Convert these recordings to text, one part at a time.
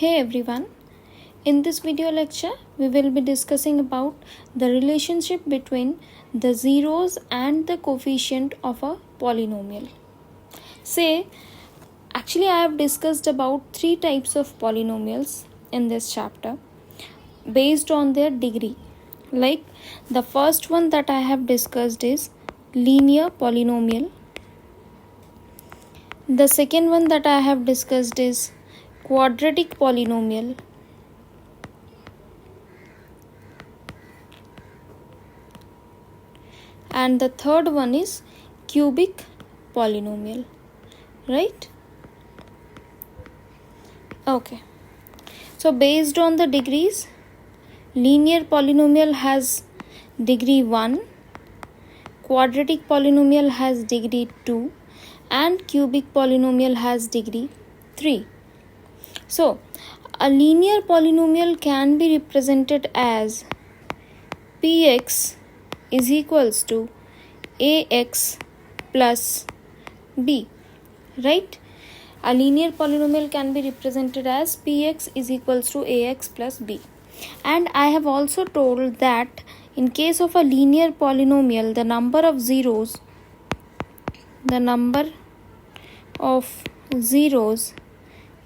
Hey everyone, in this video lecture we will be discussing about the relationship between the zeros and the coefficient of a polynomial. Actually I have discussed about three types of polynomials in this chapter based on their degree. Like the first one that I have discussed is linear polynomial. The second one that I have discussed is quadratic polynomial. And the third one is cubic polynomial, right? Okay, so based on the degrees, linear polynomial has degree 1, quadratic polynomial has degree 2, and cubic polynomial has degree 3. So a linear polynomial can be represented as px is equals to ax plus b, right? A linear polynomial can be represented as px is equals to ax plus b. And I have also told that in case of a linear polynomial, the number of zeros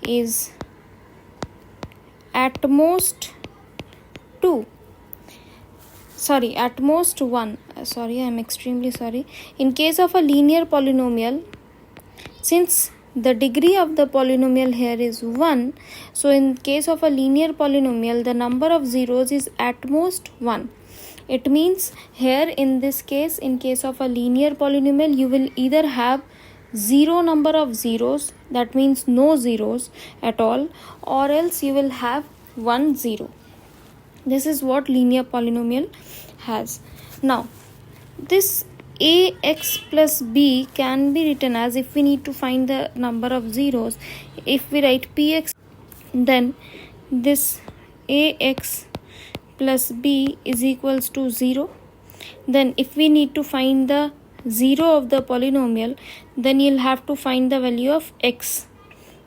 is at most 1. I'm extremely sorry. In case of a linear polynomial, since the degree of the polynomial here is 1, so in case of a linear polynomial, the number of zeros is at most 1. It means here in this case, in case of a linear polynomial, you will either have zero number of zeros, that means no zeros at all, or else you will have 1 0. This is what linear polynomial has. Now this ax plus b can be written as, if we need to find the number of zeros, if we write px, then this ax plus b is equals to 0. Then if we need to find the 0 of the polynomial, then you'll have to find the value of x.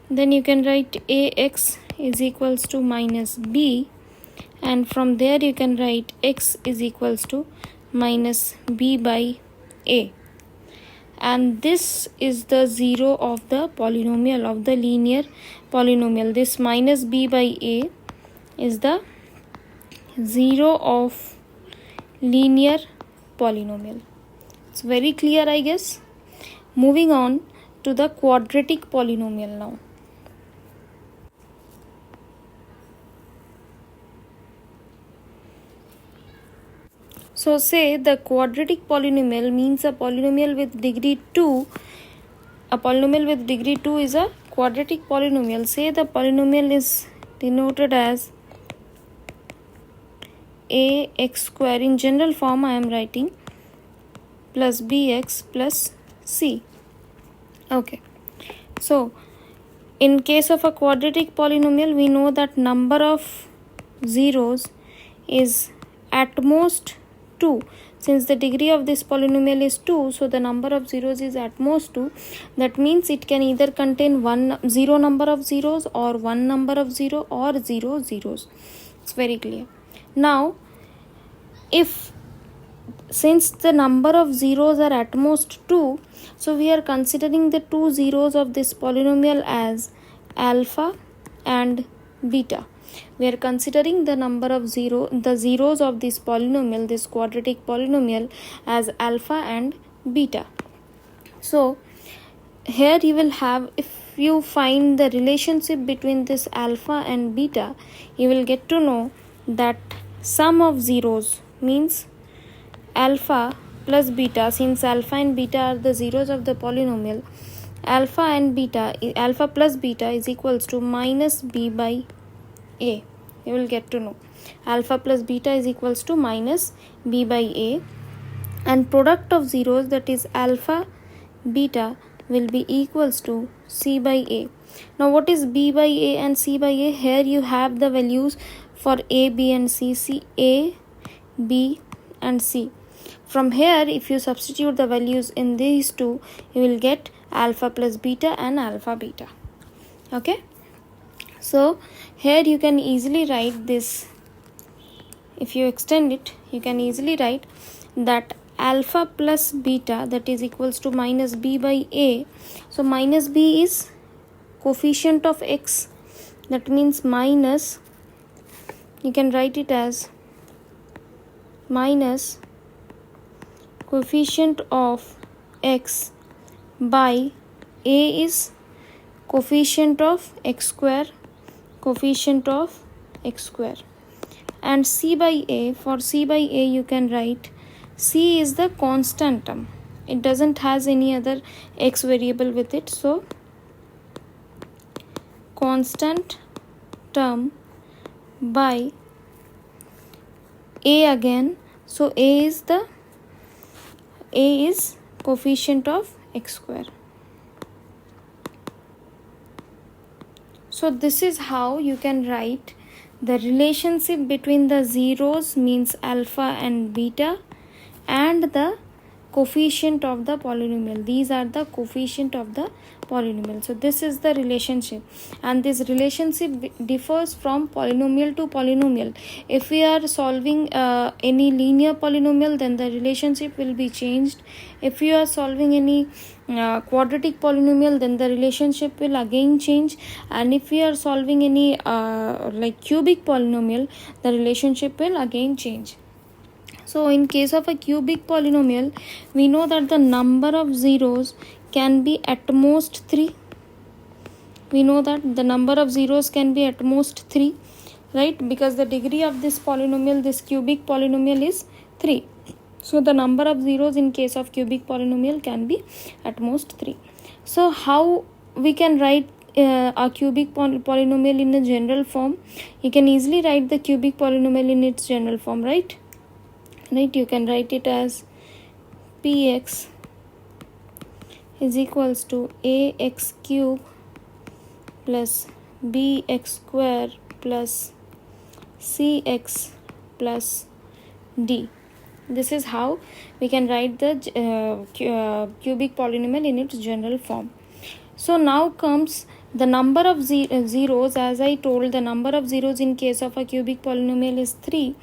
Then you can write ax is equals to minus b, and from there you can write x is equals to minus b by a, and this is the 0 of the polynomial, of the linear polynomial. This minus b by a is the 0 of linear polynomial. It's very clear, I guess. Moving on to the quadratic polynomial now. So say the quadratic polynomial means a polynomial with degree 2. A polynomial with degree 2 is a quadratic polynomial. Say the polynomial is denoted as ax square. In general form I am writing plus bx plus c. Okay. So in case of a quadratic polynomial, we know that number of zeros is at most 2. Since the degree of this polynomial is 2, so the number of zeros is at most 2. That means it can either contain 0 number of zeros, or 1 number of 0, or 0 zeros. It's very clear. Now since the number of zeros are at most 2, so we are considering the two zeros of this polynomial as alpha and beta. We are considering the number of the zeros of this polynomial, this quadratic polynomial, as alpha and beta. So here you will have, if you find the relationship between this alpha and beta, you will get to know that sum of zeros means alpha plus beta. Since alpha and beta are the zeros of the polynomial, alpha plus beta is equals to minus b by a. You will get to know alpha plus beta is equals to minus b by a, and product of zeros, that is alpha beta, will be equals to c by a. Now what is b by a and c by a? Here you have the values for a, b and c, a, b and c. From here, if you substitute the values in these two, you will get alpha plus beta and alpha beta. Okay. So here you can easily write this. If you extend it, you can easily write that alpha plus beta, that is equals to minus b by a. So minus b is coefficient of x, that means minus, you can write it as minus coefficient of x by a is coefficient of x square, coefficient of x square. And c by a, for c by a you can write c is the constant term, it doesn't has any other x variable with it, so constant term by a again, so a is coefficient of x square. So this is how you can write the relationship between the zeros, means alpha and beta, and the coefficient of the polynomial. These are the coefficient of the polynomial. So this is the relationship, and this relationship differs from polynomial to polynomial. If we are solving any linear polynomial, then the relationship will be changed. If you are solving any quadratic polynomial, then the relationship will again change. And if we are solving any like cubic polynomial, the relationship will again change. So in case of a cubic polynomial, we know that the number of zeros can be at most 3. We know that the number of zeros can be at most 3, right? Because the degree of this polynomial, this cubic polynomial, is 3. So the number of zeros in case of cubic polynomial can be at most 3. So how we can write a cubic polynomial in a general form? You can easily write the cubic polynomial in its general form, right? You can write it as px is equals to ax cube plus bx square plus cx plus d. This is how we can write the cubic polynomial in its general form. So now comes the number of zeros. As I told, the number of zeros in case of a cubic polynomial is 3.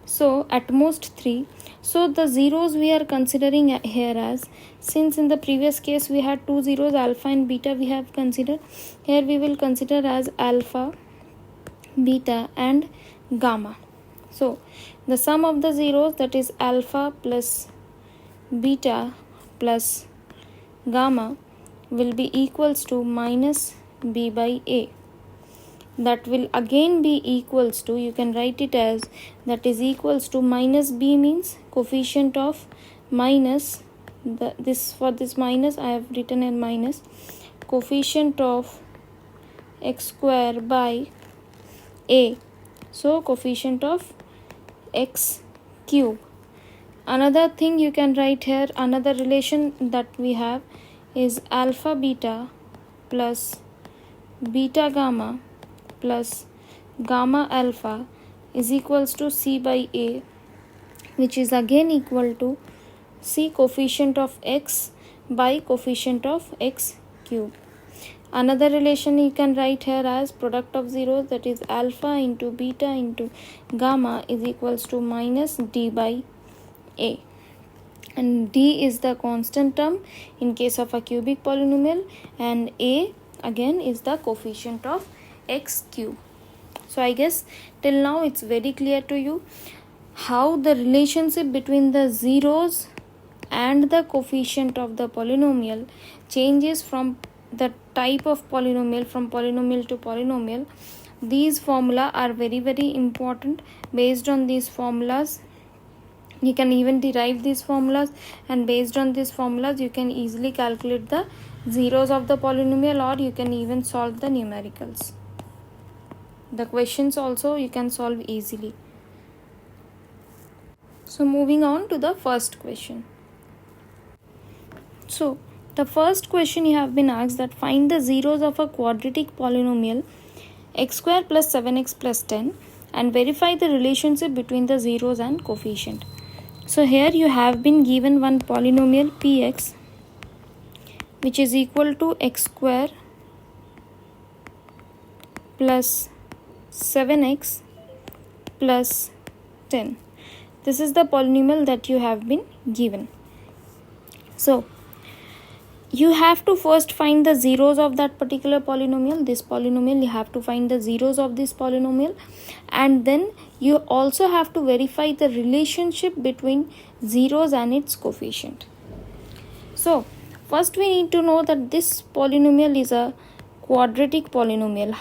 So at most 3. So the zeros we are considering here as, since in the previous case we had 2 zeros, alpha and beta we have considered, here we will consider as alpha, beta and gamma. So the sum of the zeros, that is alpha plus beta plus gamma, will be equals to minus b by a. That will again be equals to, you can write it as, that is equals to minus b means coefficient of minus, for this minus I have written a minus, coefficient of x square by a, so coefficient of x cube. Another thing you can write here, another relation that we have is alpha beta plus beta gamma plus gamma alpha is equals to c by a, which is again equal to c coefficient of x by coefficient of x cube. Another relation you can write here as product of zeros, that is alpha into beta into gamma is equals to minus d by a. And d is the constant term in case of a cubic polynomial, and a again is the coefficient of x cube. So I guess till now it's very clear to you how the relationship between the zeros and the coefficient of the polynomial changes from the type of polynomial, from polynomial to polynomial. These formula are very important. Based on these formulas you can even derive these formulas, and based on these formulas you can easily calculate the zeros of the polynomial, or you can even solve the numericals. The questions also you can solve easily. So moving on to the first question. So the first question you have been asked that find the zeros of a quadratic polynomial x square plus 7x plus 10 and verify the relationship between the zeros and coefficient. So here you have been given one polynomial px which is equal to x square plus 7x plus 10. This is the polynomial that you have been given. So you have to first find the zeros of that particular polynomial. This polynomial, you have to find the zeros of this polynomial, and then you also have to verify the relationship between zeros and its coefficient. So first we need to know that this polynomial is a quadratic polynomial.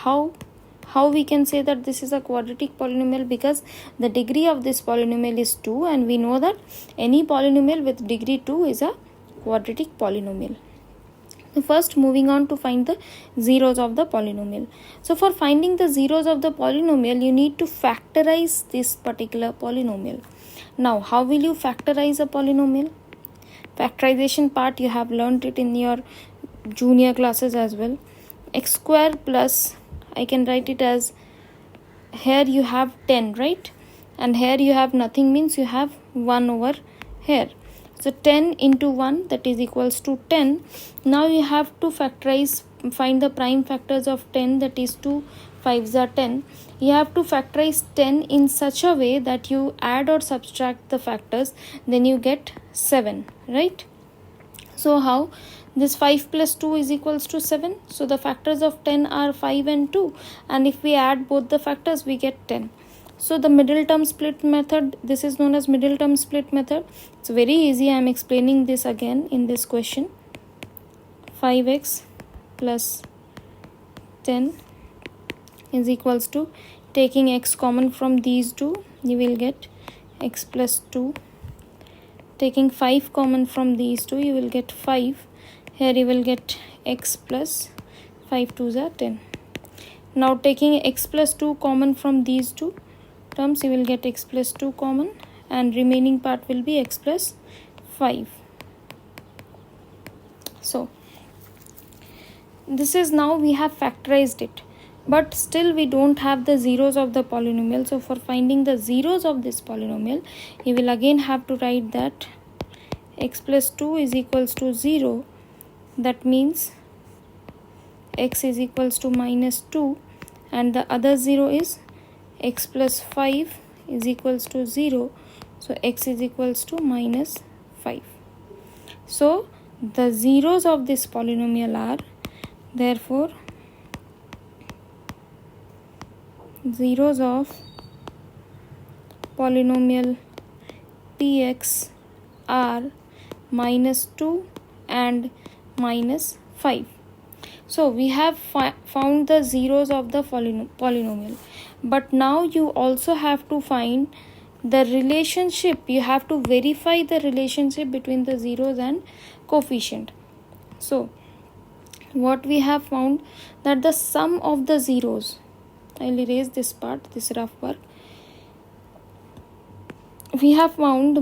How we can say that this is a quadratic polynomial? Because the degree of this polynomial is 2, and we know that any polynomial with degree 2 is a quadratic polynomial. So first, moving on to find the zeros of the polynomial. So for finding the zeros of the polynomial, you need to factorize this particular polynomial. Now, how will you factorize a polynomial? Factorization part, you have learned it in your junior classes as well. X square plus, I can write it as, here you have 10, right? And here you have nothing, means you have 1 over here. So 10 into 1, that is equals to 10. Now you have to factorize, find the prime factors of 10, that is 2 5s are 10. You have to factorize 10 in such a way that you add or subtract the factors, then you get 7, right? So how? This 5 plus 2 is equals to 7. So the factors of 10 are 5 and 2. And if we add both the factors, we get 10. So the middle term split method, this is known as middle term split method. It's very easy. I am explaining this again in this question. 5x plus 10 is equals to, taking x common from these two, you will get x plus 2. Taking 5 common from these two, you will get 5. Here you will get x plus 5 2s are 10. Now taking x plus 2 common from these two terms, you will get x plus 2 common, and remaining part will be x plus 5. So this is, now we have factorized it, but still we don't have the zeros of the polynomial. So for finding the zeros of this polynomial, you will again have to write that x plus 2 is equals to 0. That means x is equals to minus 2, and the other 0 is x plus 5 is equals to 0. So x is equals to minus 5. So the zeros of this polynomial are, therefore zeros of polynomial px are minus 2 and minus 5. So we have found the zeros of the polynomial, but now you also have to find the relationship. You have to verify the relationship between the zeros and coefficient. So what we have found, that the sum of the zeros, I'll erase this part, this rough work. We have known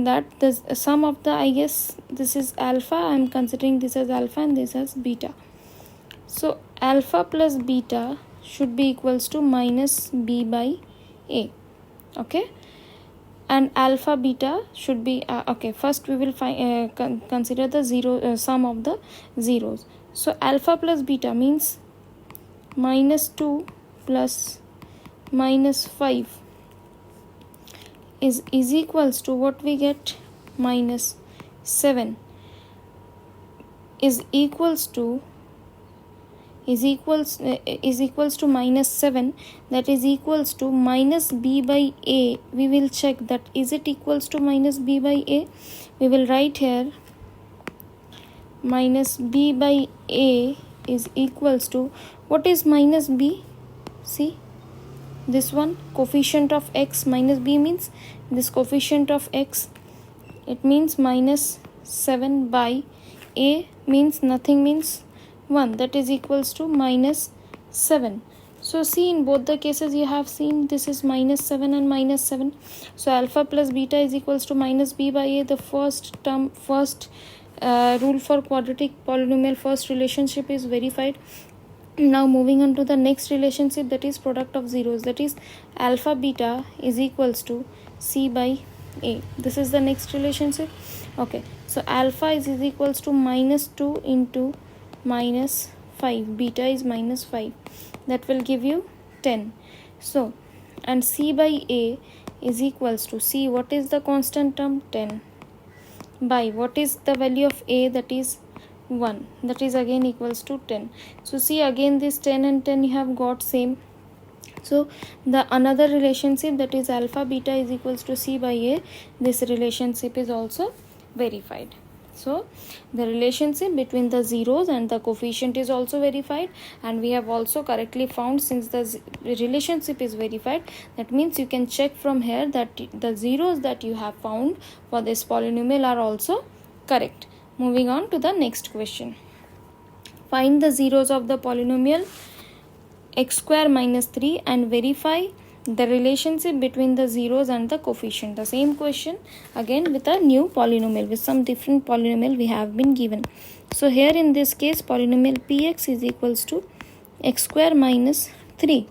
that the sum of the, I guess this is alpha, I am considering this as alpha and this as beta. So alpha plus beta should be equals to minus b by a, okay? And alpha beta should be okay, first we will consider the sum of the zeros. So alpha plus beta means minus 2 plus minus 5 is equals to, what we get, minus 7 is equals to minus 7, that is equals to minus b by a. We will check that is it equals to minus b by a. We will write here minus b by a is equals to, what is minus b? See this one, coefficient of x, minus b means this coefficient of x, it means minus 7 by a means nothing, means 1, that is equals to minus 7. So see, in both the cases you have seen this is minus 7 and minus 7. So alpha plus beta is equals to minus b by a. The first term, first rule for quadratic polynomial, first relationship is verified. Now moving on to the next relationship, that is product of zeros, that is alpha beta is equals to c by a. This is the next relationship. Okay, so alpha is equals to minus 2 into minus 5, beta is minus 5. that will give you 10. So, and c by a is equals to, c, what is the constant term? 10, by what is the value of a, that is 1, that is again equals to 10. So see, again this 10 and 10 you have got same. So the another relationship, that is alpha beta is equals to c by a, this relationship is also verified. So the relationship between the zeros and the coefficient is also verified, and we have also correctly found, since the relationship is verified, that means you can check from here that the zeros that you have found for this polynomial are also correct. Moving on to the next question. Find the zeros of the polynomial x square minus 3 and verify the relationship between the zeros and the coefficient. The same question again with a new polynomial, with some different polynomial we have been given. So here in this case, polynomial px is equals to x square minus 3.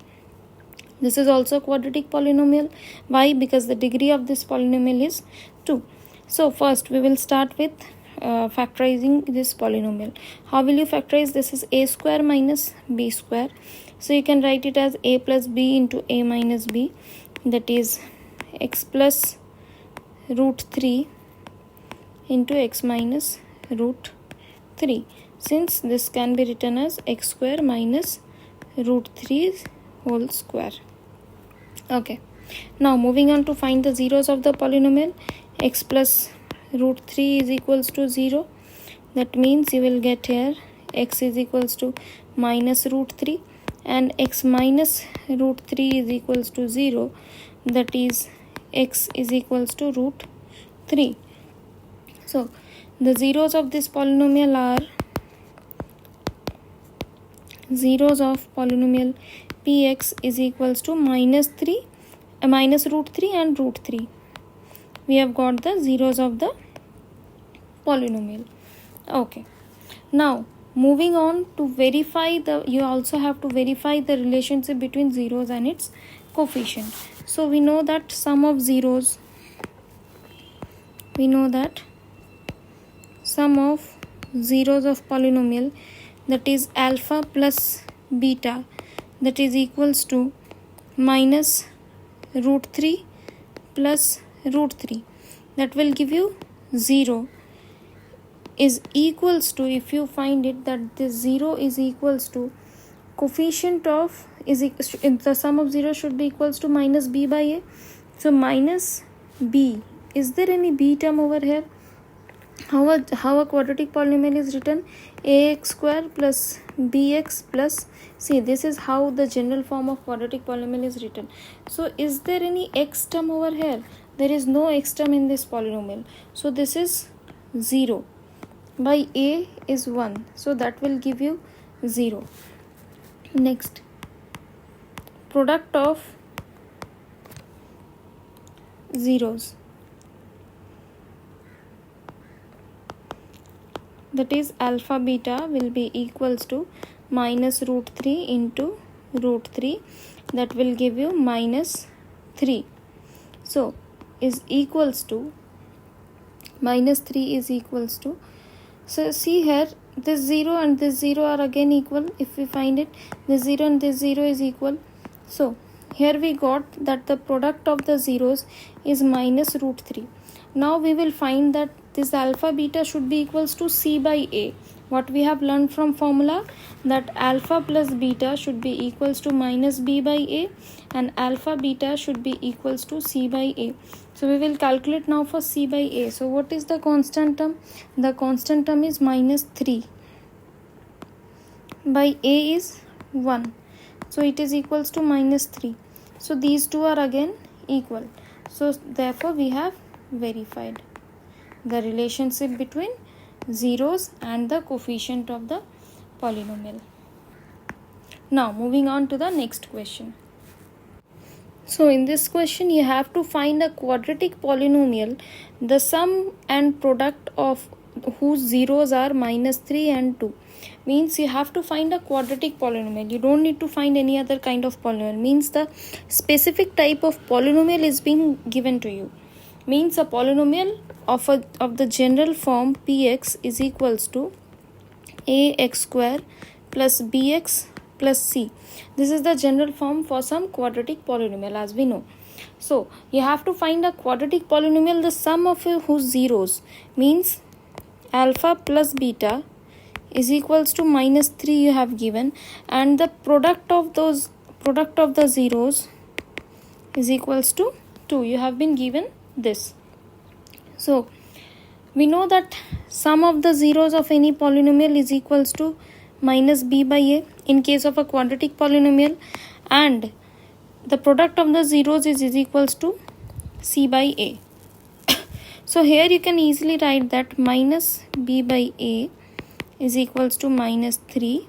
This is also quadratic polynomial. Why? Because the degree of this polynomial is 2. So first we will start with factorizing this polynomial. How will you factorize? This is a square minus b square. So you can write it as a plus b into a minus b, that is x plus root 3 into x minus root 3. Since this can be written as x square minus root 3 whole square. Okay. Now moving on to find the zeros of the polynomial. X plus root 3 is equals to 0. That means you will get here x is equals to minus root 3, and x minus root 3 is equals to 0. That is x is equals to root 3. So the zeros of this polynomial are, zeros of polynomial px is equals to minus root 3 and root 3. We have got the zeros of the polynomial. Okay. Now moving on to verify you also have to verify the relationship between zeros and its coefficient. So we know that sum of zeros of polynomial, that is alpha plus beta, that is equals to minus root 3 plus root 3, that will give you 0, is equals to, if you find it, that this 0 is equals to coefficient of the sum of 0 should be equals to minus b by a. So minus b, is there any b term over here? How a quadratic polynomial is written? Ax square plus bx plus c. This is how the general form of quadratic polynomial is written. So is there any x term over here? There is no x term in this polynomial. So this is 0. By a is 1. So that will give you 0. Next, product of zeros, that is alpha beta, will be equals to minus root 3 into root 3, that will give you minus 3. So is equals to, minus 3 is equals to, so see here, this 0 and this 0 are again equal. If we find it, this 0 and this 0 is equal. So here we got that the product of the zeros is minus root 3. Now we will find that this alpha beta should be equals to c by a. What we have learned from formula, that alpha plus beta should be equals to minus b by a, and alpha beta should be equals to c by a. So we will calculate now for c by a. So what is the constant term? The constant term is minus 3. By a is 1. So it is equals to minus 3. So these two are again equal. So therefore we have verified the relationship between zeros and the coefficient of the polynomial. Now moving on to the next question. So in this question you have to find a quadratic polynomial, the sum and product of whose zeros are minus 3 and 2. Means you have to find a quadratic polynomial. You don't need to find any other kind of polynomial. Means the specific type of polynomial is being given to you. Means a polynomial of the general form px is equals to ax square plus bx plus c. This is the general form for some quadratic polynomial, as we know. So you have to find a quadratic polynomial, the sum of whose zeros, means alpha plus beta is equals to minus 3 you have given, and the product of the zeros is equals to 2. You have been given this. So we know that sum of the zeros of any polynomial is equals to minus b by a in case of a quadratic polynomial, and the product of the zeros is equals to c by a. So here you can easily write that minus b by a is equals to minus 3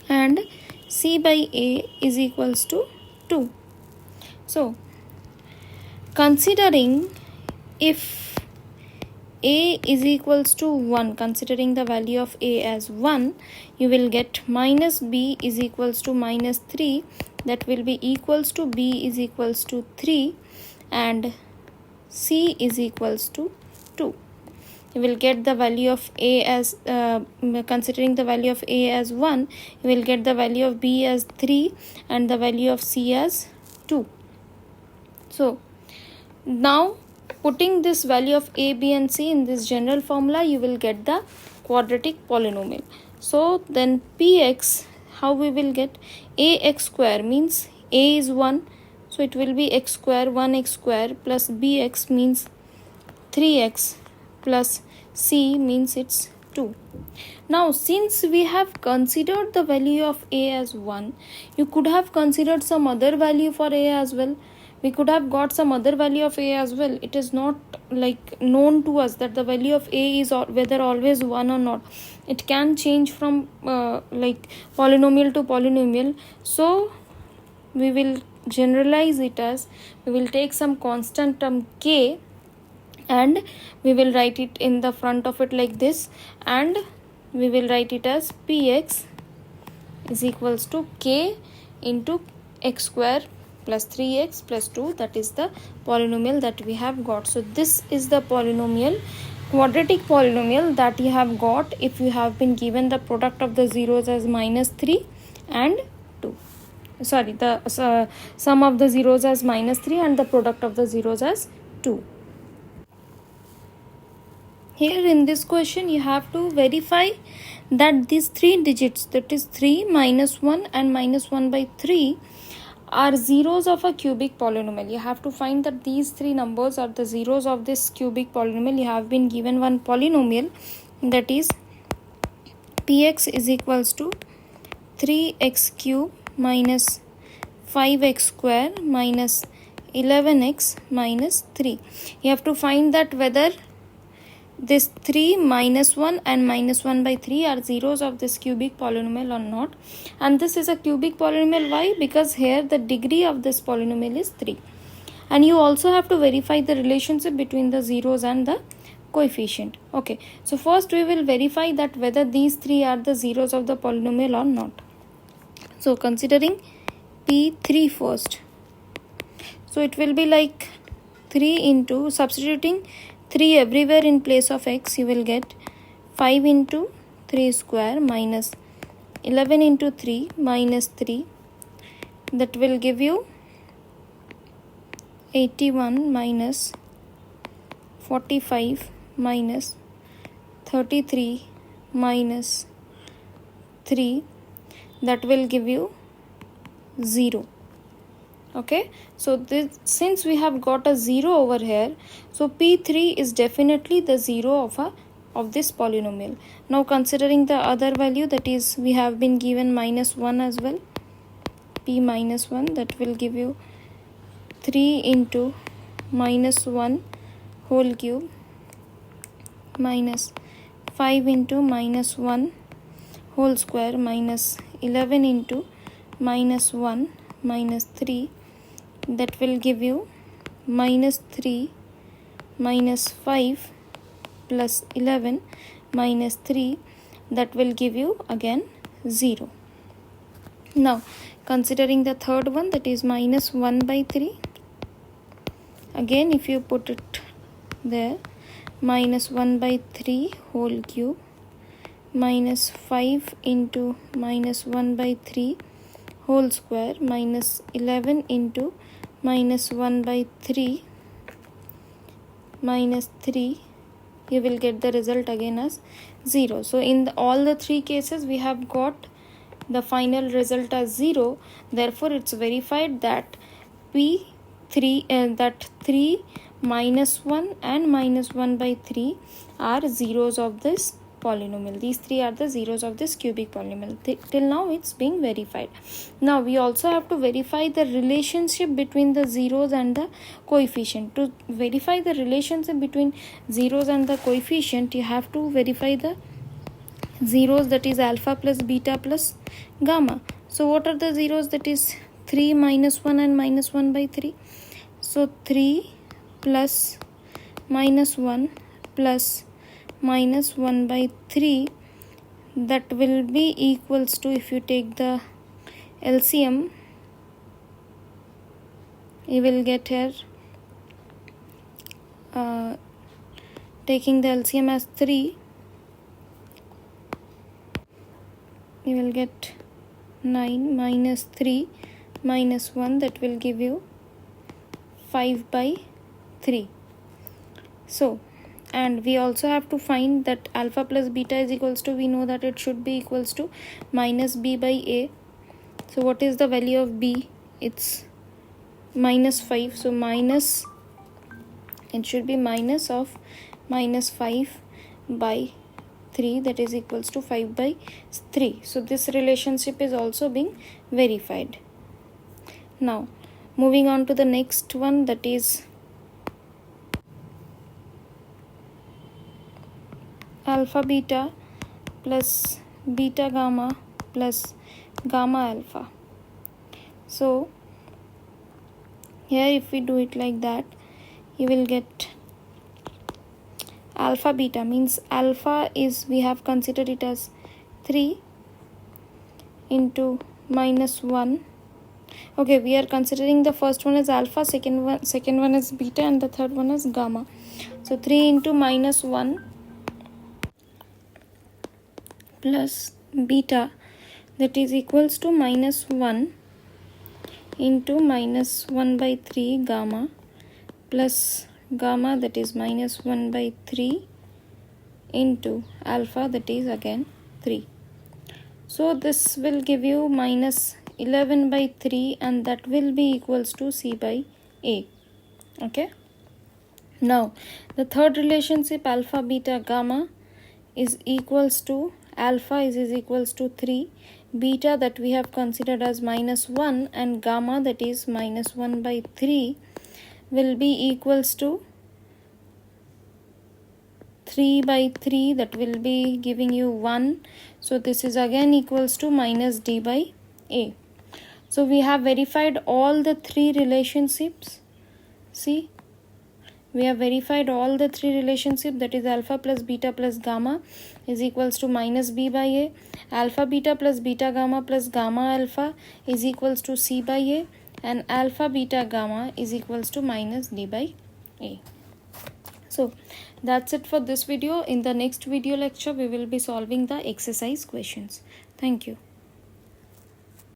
and c by a is equals to 2. So considering if a is equals to 1, considering the value of a as 1, you will get minus b is equals to minus 3, that will be equals to b is equals to 3 and c is equals to 2. You will get the value of a as considering the value of a as 1, you will get the value of b as 3 and the value of c as 2. So now putting this value of a, b and c in this general formula, you will get the quadratic polynomial. So then px, how we will get? Ax square means a is 1, so it will be x square, 1x square, plus bx means 3x, plus c means it's 2. Now since we have considered the value of a as 1, you could have considered some other value for a as well. We could have got some other value of a as well. It is not like known to us that the value of a is whether always 1 or not. It can change from like polynomial to polynomial. So we will generalize it as, we will take some constant term k and we will write it in the front of it like this, and we will write it as px is equals to k into x square plus 3x plus 2. That is the polynomial that we have got. So this is the polynomial, quadratic polynomial, that you have got if you have been given the product of the zeros as minus 3 and 2. Sorry, the sum of the zeros as minus 3 and the product of the zeros as 2. Here in this question you have to verify that these three digits, that is 3, minus 1 and minus 1 by 3, are zeros of a cubic polynomial. You have to find that these three numbers are the zeros of this cubic polynomial. You have been given one polynomial, that is px is equals to 3x cube minus 5x square minus 11x minus 3. You have to find that whether this 3, minus 1 and minus 1 by 3 are zeros of this cubic polynomial or not. And this is a cubic polynomial. Why? Because here the degree of this polynomial is 3. And you also have to verify the relationship between the zeros and the coefficient. Okay, so first we will verify that whether these three are the zeros of the polynomial or not. So considering p3 first, so it will be like 3 into, substituting 3 everywhere in place of x, you will get 5 into 3 square minus 11 into 3 minus 3, that will give you 81 minus 45 minus 33 minus 3, that will give you 0. Okay, so this, since we have got a 0 over here, so p3 is definitely the 0 of this polynomial. Now considering the other value, that is we have been given minus 1 as well, p minus 1, that will give you 3 into minus 1 whole cube minus 5 into minus 1 whole square minus 11 into minus 1 minus 3, that will give you minus 3 minus 5 plus 11 minus 3, that will give you again 0. Now considering the third one, that is minus 1 by 3, again if you put it there, minus 1 by 3 whole cube minus 5 into minus 1 by 3 whole square minus 11 into minus 1 by 3 minus 3, you will get the result again as 0. So in all the three cases we have got the final result as 0. Therefore it's verified that that 3 minus 1 and minus 1 by 3 are zeros of this polynomial. These three are the zeros of this cubic polynomial. Till now it's being verified. Now we also have to verify the relationship between the zeros and the coefficient. To verify the relationship between zeros and the coefficient, you have to verify the zeros, that is alpha plus beta plus gamma. So what are the zeros? That is 3 minus 1 and minus 1 by 3. So 3 plus minus 1 plus minus 1 by 3, that will be equals to, if you take the LCM, you will get here taking the LCM as 3, you will get 9 minus 3 minus 1, that will give you 5 by 3. So, and we also have to find that alpha plus beta is equals to, we know that it should be equals to minus b by a. So what is the value of b? It's minus 5. So minus, it should be minus of minus 5 by 3, that is equals to 5 by 3. So this relationship is also being verified. Now moving on to the next one, that is alpha beta plus beta gamma plus gamma alpha. So here if we do it like that, you will get alpha beta, means alpha is, we have considered it as 3 into minus 1. Okay, we are considering the first one as alpha, second one is beta, and the third one is gamma. So 3 into minus 1 plus beta, that is equals to minus 1 into minus 1 by 3 gamma plus gamma, that is minus 1 by 3 into alpha, that is again 3. So this will give you minus 11 by 3, and that will be equals to c by a. Okay. Now the third relationship, alpha beta gamma, is equals to, alpha is equals to 3, beta that we have considered as minus 1, and gamma, that is minus 1 by 3, will be equals to 3 by 3, that will be giving you 1. So this is again equals to minus d by a. So we have verified all the three relationships. See, we have verified all the three relationships, that is alpha plus beta plus gamma is equals to minus b by a, alpha beta plus beta gamma plus gamma alpha is equals to c by a, and alpha beta gamma is equals to minus d by a. So that's it for this video. In the next video lecture, we will be solving the exercise questions. Thank you.